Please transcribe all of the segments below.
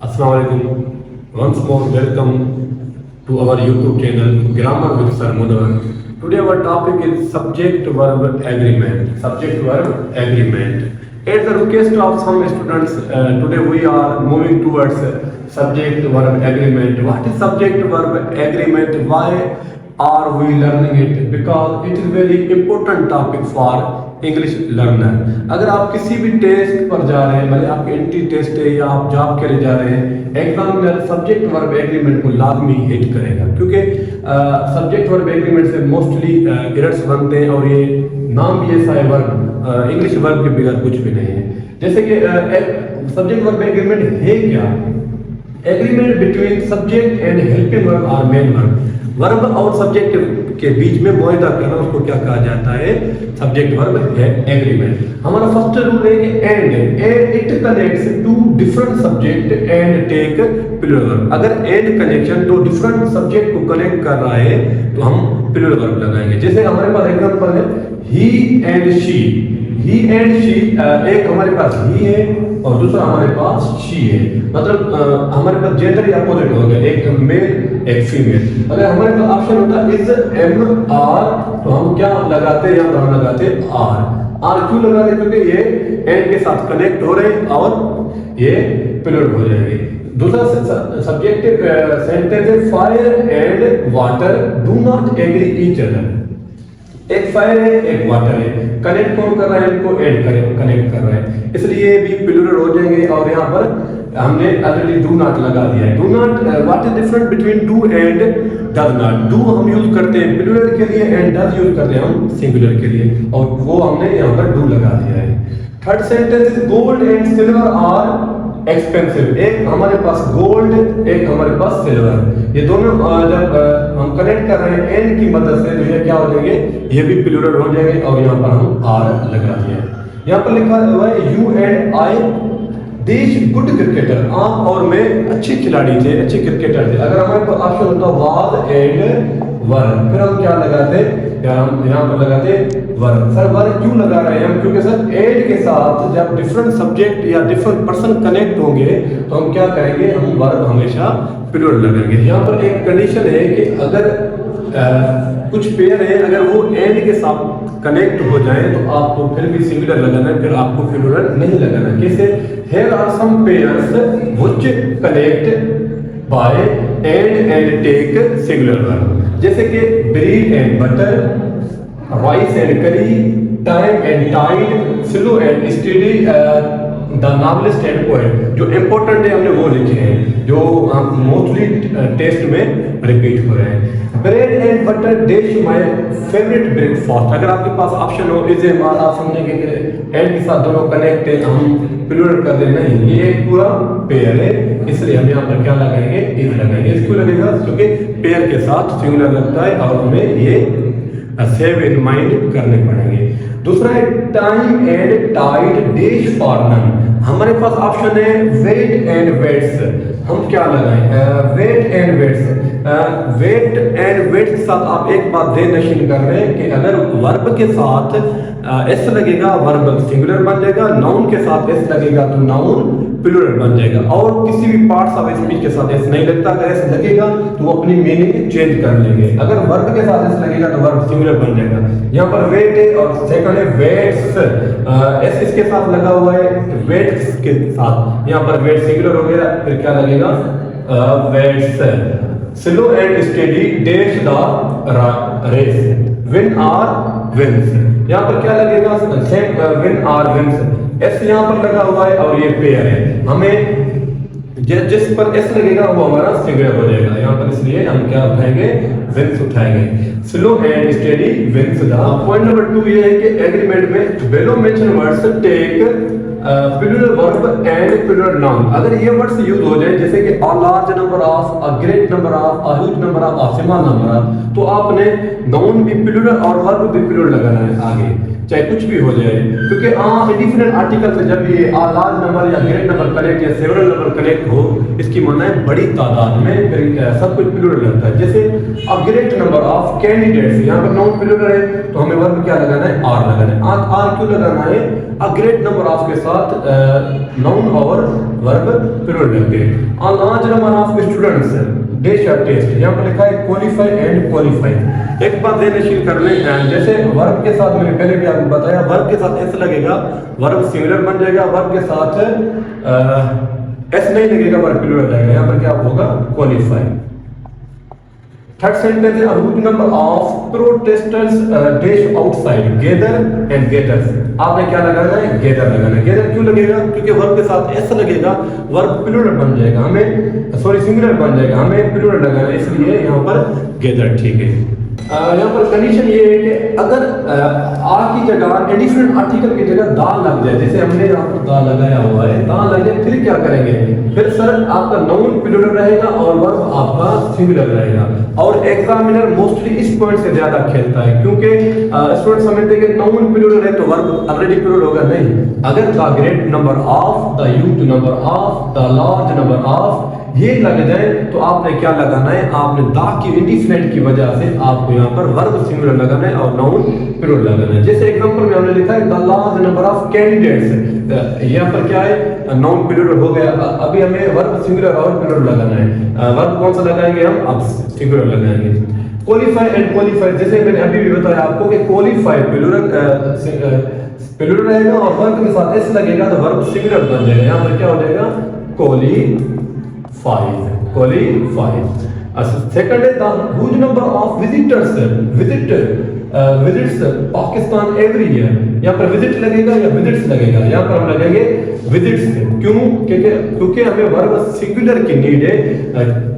Assalamualaikum. Once more, welcome to our YouTube channel Grammar with Sir Munawar. Today our topic is subject-verb agreement. Subject-verb agreement. At the request of some students, today we are moving towards subject-verb agreement. What is subject-verb agreement? Why are we learning it? Because it is very important topic for English learner. अगर आप किसी भी test पर जा रहे हैं, भले आपके एंट्री टेस्ट है या आप जॉब के लिए जा रहे हैं, एग्जामिनर सब्जेक्ट वर्ब एग्रीमेंट को लाजमी हिट करेगा, क्योंकि सब्जेक्ट वर्ब एग्रीमेंट से मोस्टली एरर्स बनते हैं और ये नाम भी ऐसा है वर्ब, इंग्लिश वर्ब के बगैर कुछ भी नहीं है. जैसे कि सब्जेक्ट वर्ब एग्रीमेंट है क्या? Agreement between subject and helping verb और मेन वर्ब. वर्ब और सब्जेक्ट के बीच में मुआहदा करना, उसको क्या कहा जाता है? सब्जेक्ट वर्ब है एग्रीमेंट. हमारा फर्स्ट रूल है कि and it connects to different subject and take plural verb. अगर एंड कनेक्शन तो डिफरेंट सब्जेक्ट को कनेक्ट कर रहा है तो हम प्लूरल वर्ब लगाएंगे. जैसे हमारे पास एग्जांपल है he and she. He and she, एक हमारे पास ही है और दूसरा हमारे पास शी है. मतलब हमारे पास जेंडर या अपोजिट हो गया, एक मेल एक फीमेल. अगर हमारे पास ऑप्शन होता इज एम आर तो हम क्या लगाते, या हम लगाते आर. आर क्यों लगाते? क्योंकि ये एंड के साथ कनेक्ट हो रहे और ये प्लूरल हो जाएंगे. दूसरा सब्जेक्ट सेंटेंस है fire and water do not agree each other. एक फायर है एक वाटर है, कनेक्ट कौन कर रहा है? इनको एंड कनेक्ट कर रहा है, इसलिए भी प्लूरल हो जाएंगे. और यहाँ पर हमने ऑलरेडी डू नॉट लगा दिया है. Do not, what is difference between do and does not? Do हम यूज करते हैं प्लूरल के लिए एंड डज यूज करते हैं हम सिंगुलर के लिए, और वो हमने यहाँ पर डू लगा दिया है. Third sentence is gold and silver are expensive. एक हमारे पास गोल्ड, एक हमारे पास सिल्वर. ये दोनों जब हम कनेक्ट कर रहे हैं एंड की मदद से तो ये क्या हो जाएंगे? ये भी प्लूरल हो जाएंगे. और यहाँ पर हम आर लगा दिया है. यहाँ पर लिखा हुआ है यू एंड आई देश गुड क्रिकेटर. आप और मैं अच्छे खिलाड़ी थे, अच्छे क्रिकेटर थे. अगर हमारे पास ऑप्शन होता वाज एंड वर, फिर हम क्या लगाते? यार हम यहाँ पर लगाते वर. सर वर क्यों लगा रहे हैं हम? क्योंकि सर एंड के साथ जब डिफरेंट सब्जेक्ट या डिफरेंट पर्सन कनेक्ट होंगे तो हम क्या करेंगे? हम वर्ब हमेशा प्लूरल लगाएंगे. यहाँ पर एक कंडीशन है कि अगर कुछ पेयर है, अगर वो एंड के साथ कनेक्ट हो जाए तो आपको फिर भी सिंगुलर लगाना है, फिर आपको प्लूरल नहीं लगाना. कैसे? Here are some pairs which connect by and take singular verb. जैसे कि bread and butter, rice and curry, time and tide, slow and steady, the novelist and poet. जो इंपॉर्टेंट है हमने वो लिखे हैं, जो हम मोस्टली टेस्ट में रिपीट हो रहे हैं. Bread and butter dish my favourite breakfast. अगर आपके पास ऑप्शन हो इज एम आर, आप समझेंगे कि एंड के साथ दोनों कनेक्ट है, हम प्लूरल कर दे. नहीं, ये एक पूरा पेयर है, इसलिए हम यहाँ पर क्या लगाएंगे? इज लगाएंगे. इसको लगेगा क्योंकि पेयर के साथ सिंगुलर लगता है और हमें ये सेव इन माइंड करने पड़ेंगे. दूसरा है time and tide dash for none. हमारे पास ऑप्शन है वेट एंड वेट्स. हम क्या लगाएं? Wait and waits. Wait and waits के साथ आप एक बात ध्यान नशीन कर रहे हैं कि अगर वर्ब के साथ एस लगेगा वर्ब सिंगुलर बन जाएगा, नाउन के साथ एस लगेगा तो नाउन प्लूरल बन जाएगा. और किसी भी पार्ट्स ऑफ स्पीच के साथ एस नहीं लगता. अगर एस लगेगा तो वो अपनी मीनिंग चेंज कर लेंगे. अगर वर्ब के साथ एस लगेगा तो वर्ब सिंगुलर बन जाएगा. यहाँ पर वेट है और सेकंड है वेट्स. एस इसके साथ लगा हुआ है वेट्स के साथ, यहाँ पर वेट सिंगुलर हो गया, फिर क्या लगेगा? Waits. Slow and steady dash the race, win or wins. यहाँ पर क्या लगेगा? Win or wins. एस यहाँ पर लगा हुआ है और ये पेयर है. हमें जिस पर एस लगेगा वो हमारा सिंगुलर हो जाएगा यहाँ पर, इसलिए हम क्या उठाएंगे? विंस उठाएंगे. Slow and steady wins the. Point number 2 ये है कि एग्रीमेंट में below mention words take plural verb and plural noun. अगर ये वर्ड्स यूज हो जाए जैसे कि a large number of, a great number of, a huge number of, a small number of, तो आपने नाउन भी प्लूरल और वर्ब भी प्लूरल लगाना है आगे. चाहे कुछ भी हो जाए, क्योंकि इंडिफिनिट आर्टिकल से जब ये लार्ज नंबर या ग्रेट नंबर कनेक्ट या सेवरल नंबर कनेक्ट हो, इसकी माना है बड़ी तादाद में, फिर सब कुछ प्लूरल रहता है। जैसे अब ग्रेट नंबर ऑफ कैंडिडेट्स, यहाँ पर नाउन प्लूरल है तो हमें वर्ब क्या लगाना है, आर लगाना है। आर क्यों लगाना है, अ ग्रेट नंबर ऑफ के साथ नाउन और वर्ब प्लूरल रहते हैं। अ large number of students dash या टेस्ट, यहाँ पर लिखा है क्वालिफाई एंड क्वालिफाइड। एक बात ध्यानशील कर लें, जैसे वर्ब के साथ मैंने पहले भी आपको बताया, वर्ब के साथ एस लगेगा, वर्ब सिंगुलर बन जाएगा, वर्ब के साथ एस नहीं लगेगा, वर्ब प्लूरल लगेगा। यहाँ पर क्या होगा, क्वालिफाई। थर्ड सेंटेंस है, root number of protesters dash outside gather and gathers. आपने क्या लगाना है, गैदर लगाना है। गैदर क्यों लगेगा, क्योंकि वर्ब के साथ एस लगेगा, वर्ब प्लूरल बन जाएगा, हमें सिंगुलर बन जाएगा, हमें प्लूरल लगाना है, इसलिए यहाँ पर गैदर। ठीक है, यहाँ पर कंडीशन ये है कि अगर आ की जगह इंडिफिनिट आर्टिकल की जगह दाल लग जाए, जैसे हमने यहाँ पर दाल लगाया हुआ है, दाल लग जाए, फिर क्या करेंगे, फिर सर आपका नाउन प्लूरल रहेगा और वर्ब आपका सिंगुलर रहेगा। और एग्जामिनर मोस्टली इस पॉइंट से ज्यादा खेलता है, क्योंकि स्टूडेंट समझते हैं कि नाउन प्लूरल है तो वर्ब ऑलरेडी प्लूरल होगा। नहीं, अगर the great number of, the huge number of, the large number of ये लग जाए तो आपने क्या लगाना है, आपने दा की इंडिफिनिट की वजह से आपको यहाँ पर वर्ब सिंगुलर लगाना है और नाउन प्लूरल लगाना है। जैसे एग्जांपल में हमने लिखा है the large number of candidates, यहाँ पर क्या है, नाउन प्लूरल हो गया। अभी हमें वर्ब सिंगुलर और प्लूरल लगाना है। वर्ब कौन सा लगाएंगे हम, अब सिंगुलर लगाएंगे। क्वालिफाई एंड क्वालिफाइड, जैसे मैंने अभी भी बताया आपको कि क्वालिफाई प्लूरल रहेगा और वर्ब के साथ एस लगेगा तो वर्ब सिंगुलर बन जाएगा। यहाँ पर क्या हो जाएगा, क्वालिफाइड। सेकंड है the huge number of visits Pakistan every year. यहाँ पर विजिट लगेगा या विजिट्स लगेगा, यहाँ पर हम लगेंगे विजिट्स। क्यों, क्योंकि हमें वर्ब सिंगुलर की नीड है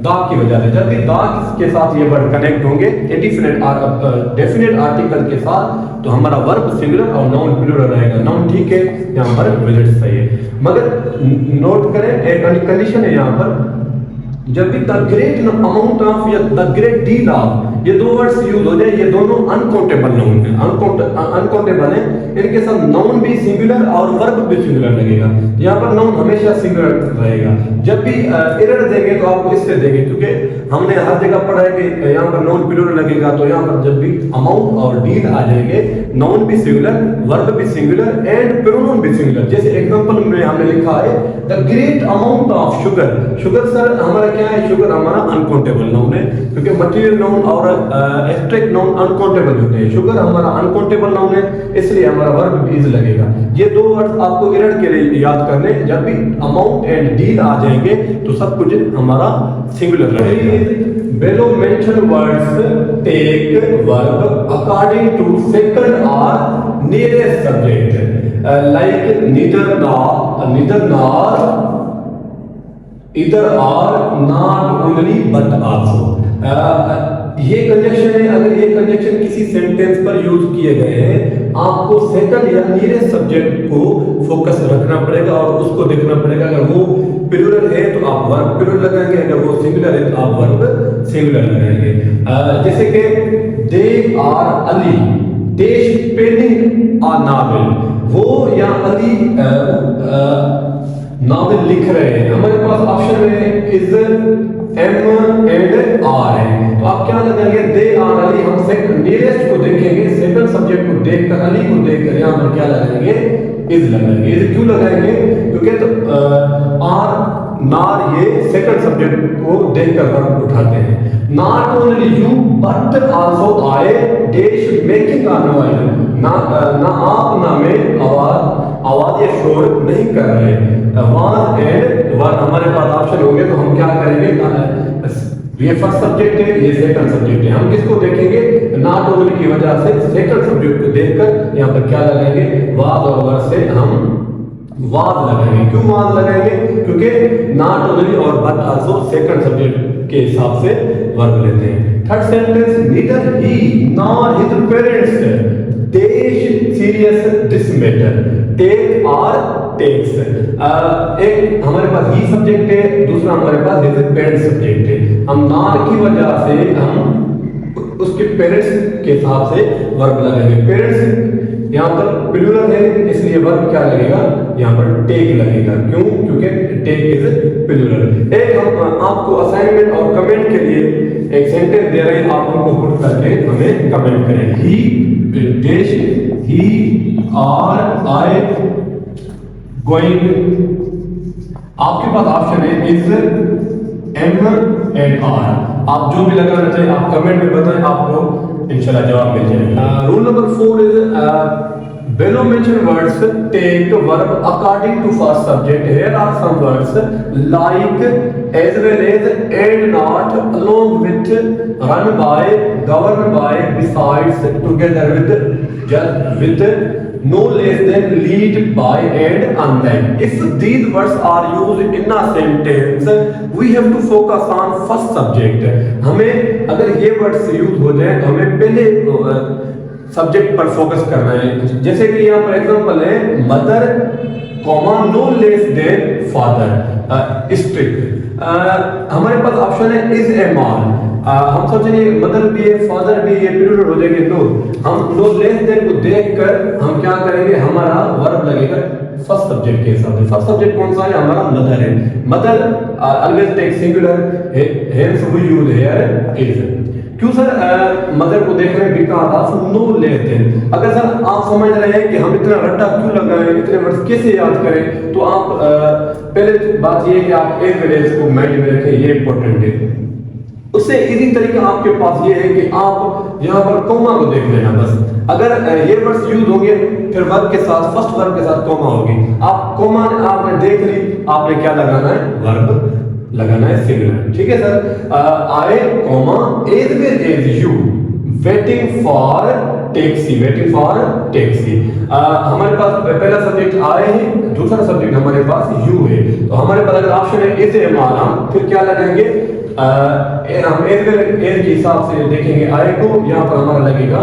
दा की वजह से। जब भी दा के साथ ये वर्ड कनेक्ट होंगे डेफिनेट आर्टिकल के साथ, तो हमारा वर्ब सिंगुलर और नाउन प्लूरल रहेगा। नाउन ठीक है, यहाँ पर विजिट्स सही है। मगर नोट करें, एक कंडीशन है यहाँ पर, जब भी द ग्रेट अमाउंट ऑफ या द ग्रेट डील ऑफ, ये दो वर्ड्स यूज हो जाए, ये दोनों अनकाउंटेबल नाउन है, अनकाउंटेबल है। इनके साथ नाउन भी सिंगुलर और वर्ब भी सिंगुलर लगेगा। यहाँ पर नाउन हमेशा सिंगुलर रहेगा। जब भी एरर देंगे तो आपको इससे देंगे, क्योंकि हमने हर जगह पढ़ा है कि यहाँ पर नाउन प्लूरल लगेगा, तो यहाँ पर जब भी अमाउंट और डील आ जाएंगे, नाउन भी सिंगुलर, वर्ब भी सिंगुलर एंड प्रोनाउन भी सिंगुलर। जैसे एग्जांपल में हमने लिखा है the great amount of sugar. Sugar sir हमारा क्या है, शुगर हमारा अनकाउंटेबल नाउन है, क्योंकि मटेरियल नाउन और एब्स्ट्रैक्ट नाउन अनकाउंटेबल होते हैं। शुगर हमारा अनकाउंटेबल नाउन है, इसलिए हमारा वर्ब भी इज लगेगा। ये दो वर्ड आपको एरर के लिए याद करने, जब भी अमाउंट एंड डील आ जाएंगे तो सब कुछ हमारा सिंगुलर रहेगा। below mentioned words take verb according to second or nearest subject, like neither nor, either or, not only but also। ये कंजक्शन है, अगर ये कंजक्शन किसी सेंटेंस पर यूज किए गए हैं, आपको सेकंड या नियरेस्ट सब्जेक्ट को फोकस रखना पड़ेगा और उसको देखना पड़ेगा। अगर वो प्लूरल है तो आप वर्ब प्लूरल लगाएंगे, अगर वो सिंगुलर है तो आप वर्ब सिंगुलर लगाएंगे। जैसे कि they or Ali they penning a novel, वो या अली नॉवेल लिख रहे हैं। हमारे पास ऑप्शन में इज एम एंड आर है, तो आप क्या लगाएंगे, दे आर अली। हम सेकंड नियरेस्ट को देखेंगे, सेकंड सब्जेक्ट को देखकर, अली को देखकर यहाँ पर क्या लगाएंगे, इज लगाएंगे। इज क्यों लगाएंगे, क्योंकि तो आर नार ये सेकंड सब्जेक्ट को देखकर वर्ब उठाते हैं। Not only you but also I dash making a noise, ना आप ना मैं आवाज या शोर नहीं कर रहे। वाज एंड वर हमारे पास ऑप्शन होंगे, तो हम क्या करेंगे, ये फर्स्ट सब्जेक्ट है, ये सेकंड सब्जेक्ट है, हम किसको देखेंगे, नॉट ओनली की वजह से सेकंड सब्जेक्ट को देखकर यहाँ पर क्या लगाएंगे, वाज और वर से हम वाज लगाएंगे। क्यों वाज लगाएंगे, क्योंकि नॉट ओनली और बट आल्सो सेकंड सब्जेक्ट के हिसाब से वर्ब लेते हैं। Third sentence, neither he nor his parents take serious this matter, take और टेक्स। एक हमारे पास ही सब्जेक्ट है, दूसरा हमारे पास हिज पेरेंट्स सब्जेक्ट है। हम नॉर की वजह से हम उसके पेरेंट्स के हिसाब से वर्ब लगाएंगे। पेरेंट्स यहाँ पर प्लूरल है इसलिए वर्ब क्या लगेगा, यहाँ पर टेक लगेगा। क्यों? क्योंकि टेक इज प्लूरल। एक हम आपको असाइनमेंट और कमेंट के लिए एक सेंटेंस दे रहे हैं, आप उनको पुट करके हमें कमेंट करें। ही देश, ही आर आई गोइंग, आपके पास ऑप्शन है इज, एम एंड आर। आप जो भी लगाना चाहिए आप कमेंट में बताएं, आपको इंशाल्लाह जवाब मिल जाएगा। Rule number 4 is below mentioned words take verb according to first subject. Here are some words like, as well as, and not, along with, run by, govern by, besides, together with, just with, no less than, lead by, and unlike. If these words are used in a sentence, we have to focus on first subject. हमें अगर ये words use हो जाए तो हमें पहले subject पर focus करना है। जैसे कि यहाँ पर एग्जांपल है mother comma no less than father, strict. हमारे पास ऑप्शन है इज एम आर। हम सोचेंगे मदर भी है फादर भी है, प्लूरल हो जाएंगे नो। हम नो लेस देन को देखकर हम क्या करेंगे, हमारा वर्ब लगेगा फर्स्ट सब्जेक्ट के हिसाब से। फर्स्ट सब्जेक्ट कौन सा है, हमारा मदर है। Mother always take singular, hence we use here is. क्यों सर मदर को देख रहे हैं, because of no less than. अगर सर आप समझ रहे हैं कि हम इतना रट्टा क्यों लगाएं, इतने वर्ड्स कैसे याद करें, तो आप पहले बात ये है कि आप एक वेलेस को माइंड में रखें, ये इंपॉर्टेंट है। उससे इजी तरीका आपके पास ये है कि आप यहाँ पर कॉमा को देख लेना बस। अगर ये वर्ड्स यूज होंगे फिर वर्ब के साथ, फर्स्ट वर्ब के साथ कॉमा होगी। आप कॉमा आपने देख ली, आपने क्या लगाना है, वर्ब लगाना है सिंगुलर। ठीक है sir. I comma as well as you waiting for taxi, waiting for taxi. हमारे पास पहला सब्जेक्ट आई है, दूसरा सब्जेक्ट हमारे पास यू है, तो हमारे पास अगर ऑप्शन है इज एम आर, हम फिर क्या लगाएंगे, हम एज वेल एज के हिसाब से देखेंगे आई को, यहाँ पर हमारा लगेगा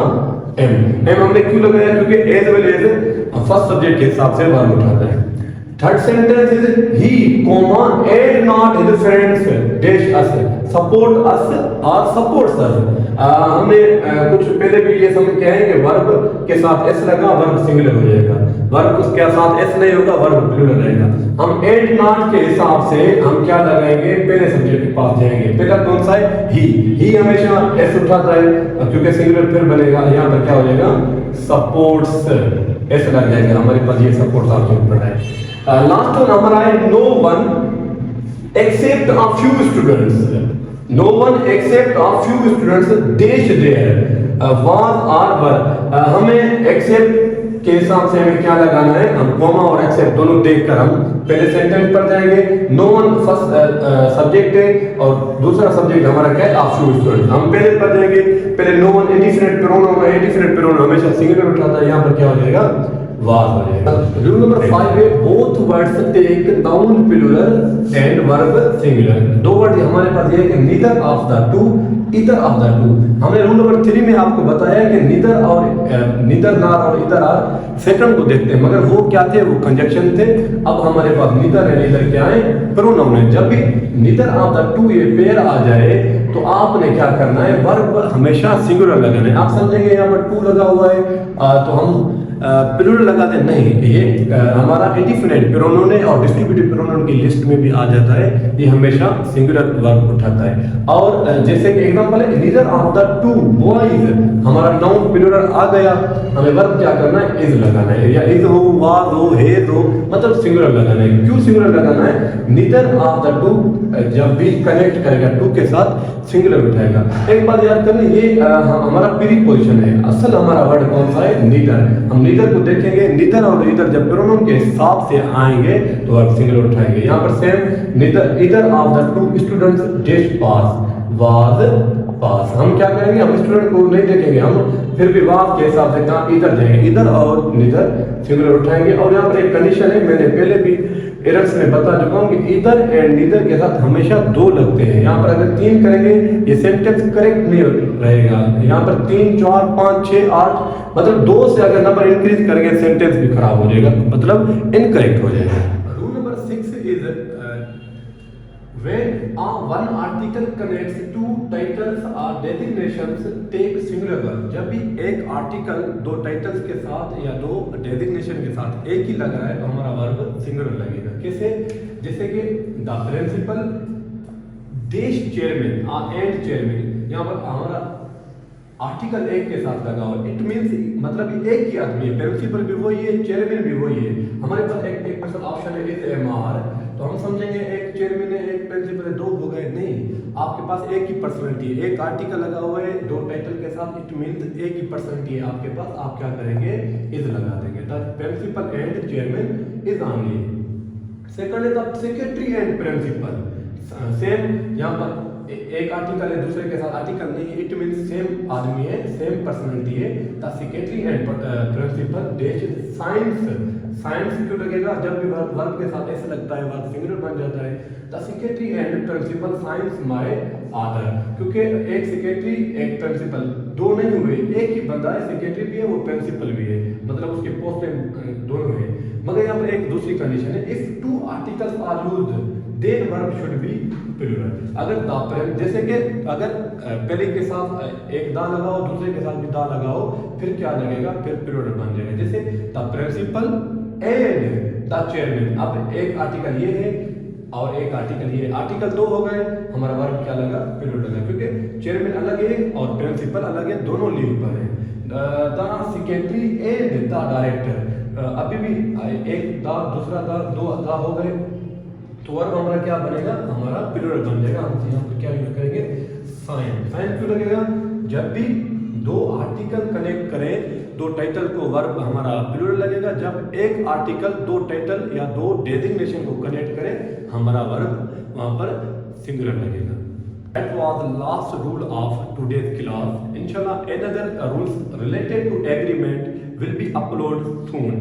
एम। एम हमने क्यों लगाया, क्योंकि as well as first subject के हिसाब से वर्ब उठाता है। Third sentence is he, comma, and not his friends, dash us, support us or supports us. हमने कुछ पहले भी ये समझ के आए कि वर्ब के साथ s लगा, वर्ब सिंगुलर हो जाएगा। वर्ब उसके साथ s नहीं होगा, वर्ब प्लूरल रहेगा। हम and not के हिसाब से हम क्या लगाएंगे, पहले सब्जेक्ट के पास जाएंगे। पहला कौन सा है, he हमेशा s उठाता है क्योंकि सिंगुलर फिर बनेगा। यहाँ पर क्या हो जाएगा, supports, s लग जाएगा। हमारे पास ये supports ऑप्शन पड़ा है। लास्ट वन हमारा है no one except a few students, no one except a few students dash there was or were. हमें एक्सेप्ट के हिसाब से हमें क्या लगाना है, हम कॉमा और एक्सेप्ट दोनों देखकर हम पहले सेंटेंस पर जाएंगे। नो वन फर्स्ट सब्जेक्ट है और दूसरा सब्जेक्ट हमारा क्या है, अ फ्यू स्टूडेंट्स। हम पहले पर जाएंगे, पहले नो वन इंडिफिनिट प्रोनाउन है, इंडिफिनिट प्रोनाउन हमेशा सिंगुलर उठाता है, यहाँ पर क्या हो जाएगा, वाज हो जाएगा। रूल नंबर 5 है both words take noun plural and verb singular. दो वर्ड हमारे पास ये है कि neither of the two, either of the two. हमने रूल नंबर 3 में आपको बताया कि नीदर और नीदर नार और ईदर आर सेकंड को देखते हैं, मगर वो क्या थे, वो कंजक्शन थे। अब हमारे पास नीदर है, नीदर क्या है, प्रोनाउन है। जब भी नीदर ऑफ द टू ये पेयर आ जाए तो आपने क्या करना है, वर्ब हमेशा सिंगुलर लगाना है। आप समझेंगे यहाँ पर टू लगा हुआ है तो हम प्लूरल लगाते नहीं, ये हमारा इंडिफिनिट प्रोनाउन है और डिस्ट्रीब्यूटिव प्रोनाउन की लिस्ट में भी आ जाता है, ये हमेशा सिंगुलर वर्ब उठाता है। और जैसे कि एग्जांपल है neither of the to boys, हमारा नाउन प्लूरल आ गया, हमें वर्ब क्या करना है, इज लगाना है, या इज हो, वाज हो, हेज हो, मतलब सिंगुलर लगाना है। क्यों सिंगुलर लगाना है, नीदर ऑफ द टू जब भी कनेक्ट करेगा टू के साथ सिंगुलर उठाएगा। एक बात याद करनी, ये हमारा प्रीपोजिशन है, असल हमारा वर्ड कौन सा है, नीदर। हम नीदर को देखेंगे, नीदर और ईदर जब प्रोनाउन के हिसाब से आएंगे तो वर्ब सिंगुलर उठाएंगे। यहाँ पर same neither either of the two students did pass, was pass. हम क्या करेंगे, हम स्टूडेंट को नहीं देखेंगे, हम फिर भी वाज के हिसाब से कहाँ इधर जाएंगे, इधर और नीदर सिंगुलर उठाएंगे। और यहाँ पर एक कंडीशन है, मैंने पहले भी एरर्स में बता चुका हूँ कि इधर एंड नीदर के साथ हमेशा दो लगते हैं। यहाँ पर अगर 3 करेंगे ये सेंटेंस करेक्ट नहीं रहेगा। यहाँ पर 3, 4, 5, 6, 8 मतलब 2 से अगर नंबर इंक्रीज करेंगे सेंटेंस भी खराब हो जाएगा, मतलब इनकरेक्ट हो जाएगा। Rule number 6 is When one article connects two titles or designations, take singular verb. जब भी एक आर्टिकल दो टाइटल्स के साथ या दो डेजिग्नेशन के साथ एक ही लगा है तो हमारा वर्ब सिंगुलर लगेगा। कैसे? जैसे कि द प्रिंसिपल देश चेयरमैन एंड चेयरमैन, यहाँ पर हमारा आर्टिकल एक के साथ लगा हुआ, इट मीन्स मतलब एक ही आदमी है, प्रिंसिपल भी वही है, चेयरमैन भी वही है। हमारे पास एक पर्सन ऑप्शन है इस एमआर, तो हम समझेंगे एक चेयरमैन है एक प्रिंसिपल है, दो हो गए। नहीं, आपके पास एक ही पर्सनैलिटी है, एक आर्टिकल लगा हुआ है दो टाइटल के साथ, इट मीन्स एक ही पर्सनैलिटी है आपके पास। आप क्या करेंगे? इज लगा देंगे। The principal and chairman is only. Second है the secretary and principal. Same, यहाँ पर एक आर्टिकल है दूसरे के साथ आर्टिकल नहीं है, इट मीन्स सेम आदमी है, सेम पर्सनैलिटी है। द सेक्रेटरी एंड प्रिंसिपल देश साइंस। साइंस क्यों लगेगा? जब भी वर्ब के साथ ऐसे लगता है वर्ब सिंगुलर बन जाता है। The secretary and principal science my father, क्योंकि एक सेक्रेटरी एक प्रिंसिपल दो नहीं हुए, एक ही बंदा है, सेक्रेटरी भी है वो प्रिंसिपल भी है, मतलब उसके पोस्ट में दोनों है। मगर यहाँ पर एक दूसरी कंडीशन है, if two articles are used then verb should be plural. अगर जैसे कि अगर पहले के साथ एक दा लगाओ दूसरे के साथ भी दा लगाओ, फिर क्या लगेगा? फिर प्लूरल बन जाएगा। जैसे the principal and the chairman. अब एक आर्टिकल ये है और एक आर्टिकल ये है, आर्टिकल दो हो गए, हमारा वर्ब क्या लगा? प्लूरल लगा, क्योंकि चेयरमैन अलग है और प्रिंसिपल अलग है, दोनों लीव पर है। The secretary and the director, अभी भी एक दा दूसरा दा, दो दा हो गए, तो वर्ब हमारा क्या बनेगा? हमारा प्लूरल बन जाएगा। हम यहाँ पर क्या यूज करेंगे? साइन। साइन क्यों लगेगा? जब भी दो आर्टिकल कनेक्ट करें दो टाइटल को, वर्ब हमारा प्लूरल लगेगा। जब एक आर्टिकल दो टाइटल या दो डेजिग्नेशन को कनेक्ट करे, हमारा वर्ब वहां पर सिंगुलर लगेगा। That was the last rule of today's class. Inshallah, another rules related to agreement will be uploaded soon.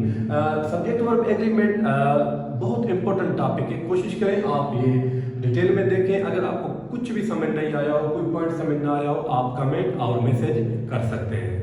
Subject verb agreement बहुत इंपॉर्टेंट टॉपिक है, कोशिश करें आप ये डिटेल में देखें। अगर आपको कुछ भी समझ नहीं आया हो, कोई पॉइंट समझ ना आया हो, आप कमेंट और मैसेज कर सकते हैं।